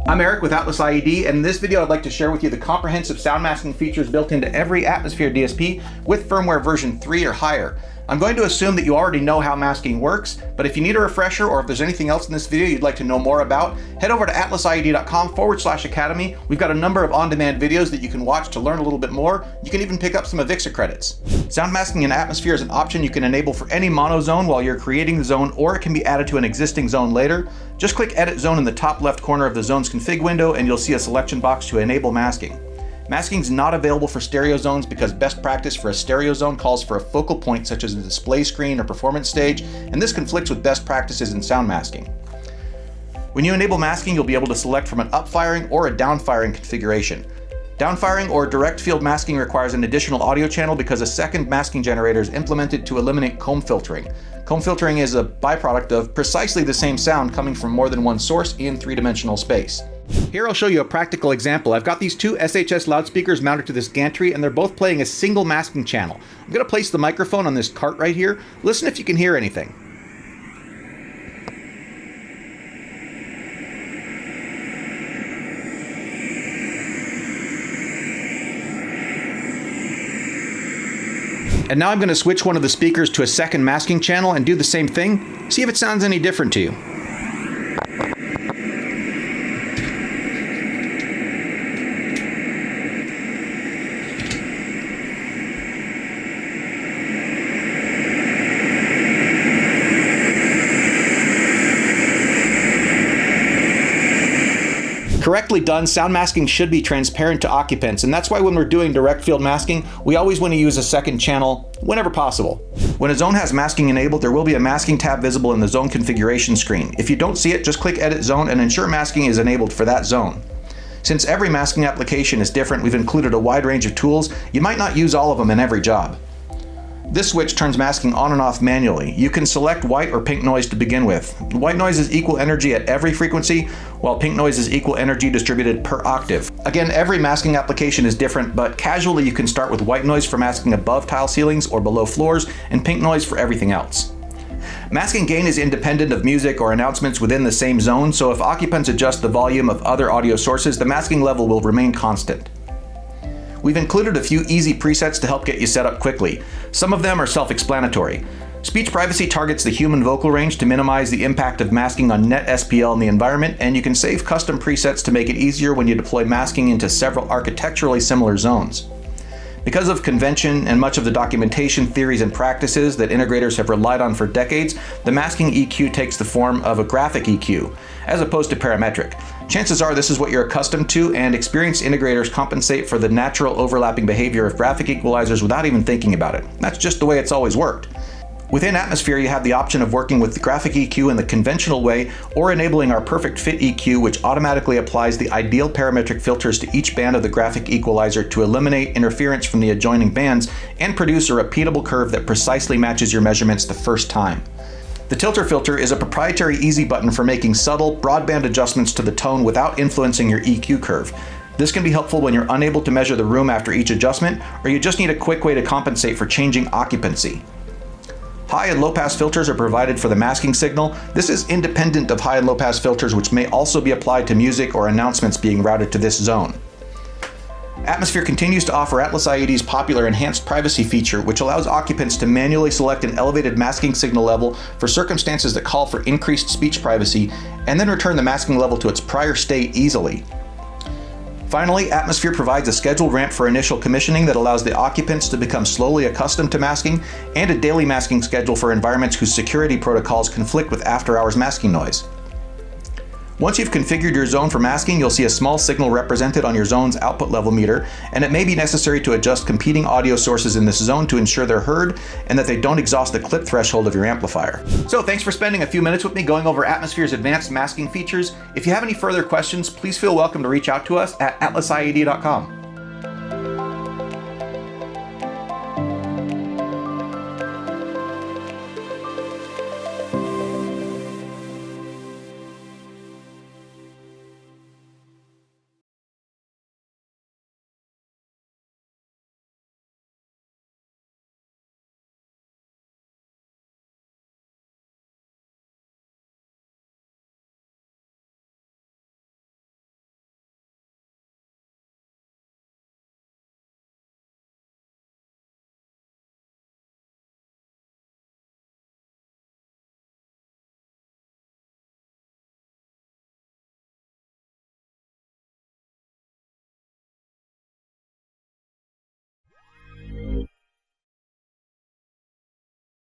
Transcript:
I'm Eric with AtlasIED, and in this video I'd like to share with you the comprehensive sound masking features built into every Atmosphere DSP with firmware version 3 or higher. I'm going to assume that you already know how masking works, but if you need a refresher or if there's anything else in this video you'd like to know more about, head over to AtlasIED.com/academy. We've got a number of on-demand videos that you can watch to learn a little bit more. You can even pick up some Avixa credits. Sound masking in Atmosphere is an option you can enable for any mono zone while you're creating the zone, or it can be added to an existing zone later. Just click Edit Zone in the top left corner of the zone's config window and you'll see a selection box to enable masking. Masking is not available for stereo zones because best practice for a stereo zone calls for a focal point such as a display screen or performance stage, and this conflicts with best practices in sound masking. When you enable masking, you'll be able to select from an up-firing or a down-firing configuration. Down-firing or direct field masking requires an additional audio channel because a second masking generator is implemented to eliminate comb filtering. Comb filtering is a byproduct of precisely the same sound coming from more than one source in three-dimensional space. Here I'll show you a practical example. I've got these two SHS loudspeakers mounted to this gantry and they're both playing a single masking channel. I'm going to place the microphone on this cart right here. Listen if you can hear anything. And now I'm going to switch one of the speakers to a second masking channel and do the same thing. See if it sounds any different to you. Correctly done, sound masking should be transparent to occupants, and that's why when we're doing direct field masking, we always want to use a second channel whenever possible. When a zone has masking enabled, there will be a masking tab visible in the zone configuration screen. If you don't see it, just click Edit Zone and ensure masking is enabled for that zone. Since every masking application is different, we've included a wide range of tools. You might not use all of them in every job. This switch turns masking on and off manually. You can select white or pink noise to begin with. White noise is equal energy at every frequency, while pink noise is equal energy distributed per octave. Again, every masking application is different, but casually you can start with white noise for masking above tile ceilings or below floors, and pink noise for everything else. Masking gain is independent of music or announcements within the same zone, so if occupants adjust the volume of other audio sources, the masking level will remain constant. We've included a few easy presets to help get you set up quickly. Some of them are self-explanatory. Speech privacy targets the human vocal range to minimize the impact of masking on net SPL in the environment, and you can save custom presets to make it easier when you deploy masking into several architecturally similar zones. Because of convention and much of the documentation, theories, and practices that integrators have relied on for decades, the masking EQ takes the form of a graphic EQ, as opposed to parametric. Chances are this is what you're accustomed to, and experienced integrators compensate for the natural overlapping behavior of graphic equalizers without even thinking about it. That's just the way it's always worked. Within Atmosphere, you have the option of working with the graphic EQ in the conventional way, or enabling our Perfect Fit EQ, which automatically applies the ideal parametric filters to each band of the graphic equalizer to eliminate interference from the adjoining bands and produce a repeatable curve that precisely matches your measurements the first time. The tilter filter is a proprietary easy button for making subtle, broadband adjustments to the tone without influencing your EQ curve. This can be helpful when you're unable to measure the room after each adjustment, or you just need a quick way to compensate for changing occupancy. High and low pass filters are provided for the masking signal. This is independent of high and low pass filters, which may also be applied to music or announcements being routed to this zone. Atmosphere continues to offer AtlasIED's popular enhanced privacy feature, which allows occupants to manually select an elevated masking signal level for circumstances that call for increased speech privacy, and then return the masking level to its prior state easily. Finally, Atmosphere provides a scheduled ramp for initial commissioning that allows the occupants to become slowly accustomed to masking, and a daily masking schedule for environments whose security protocols conflict with after-hours masking noise. Once you've configured your zone for masking, you'll see a small signal represented on your zone's output level meter, and it may be necessary to adjust competing audio sources in this zone to ensure they're heard and that they don't exhaust the clip threshold of your amplifier. So thanks for spending a few minutes with me going over Atmosphere's advanced masking features. If you have any further questions, please feel welcome to reach out to us at AtlasIED.com.